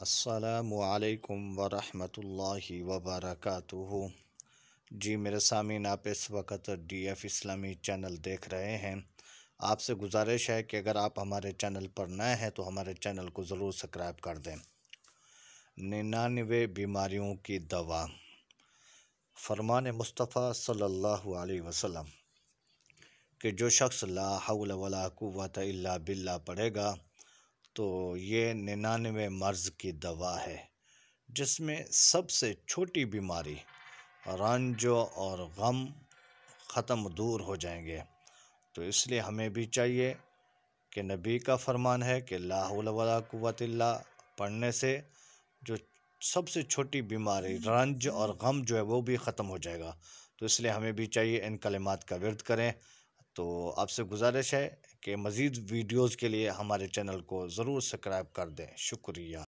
السلام علیکم ورحمۃ اللہ وبرکاتہ۔ جی میرے سامعین، آپ اس وقت ڈی ایف اسلامی چینل دیکھ رہے ہیں۔ آپ سے گزارش ہے کہ اگر آپ ہمارے چینل پر نئے ہیں تو ہمارے چینل کو ضرور سبسکرائب کر دیں۔ 99 بیماریوں کی دوا، فرمان مصطفیٰ صلی اللہ علیہ وسلم کہ جو شخص لا حول ولا قوت الا باللہ پڑھے گا تو یہ 99 مرض کی دوا ہے، جس میں سب سے چھوٹی بیماری رنج اور غم ختم دور ہو جائیں گے۔ تو اس لیے ہمیں بھی چاہیے کہ نبی کا فرمان ہے کہ لا حول ولا قوت الا پڑھنے سے جو سب سے چھوٹی بیماری رنج اور غم جو ہے وہ بھی ختم ہو جائے گا۔ تو اس لیے ہمیں بھی چاہیے ان کلمات کا ورد کریں۔ تو آپ سے گزارش ہے کہ مزید ویڈیوز کے لیے ہمارے چینل کو ضرور سبسکرائب کر دیں۔ شکریہ۔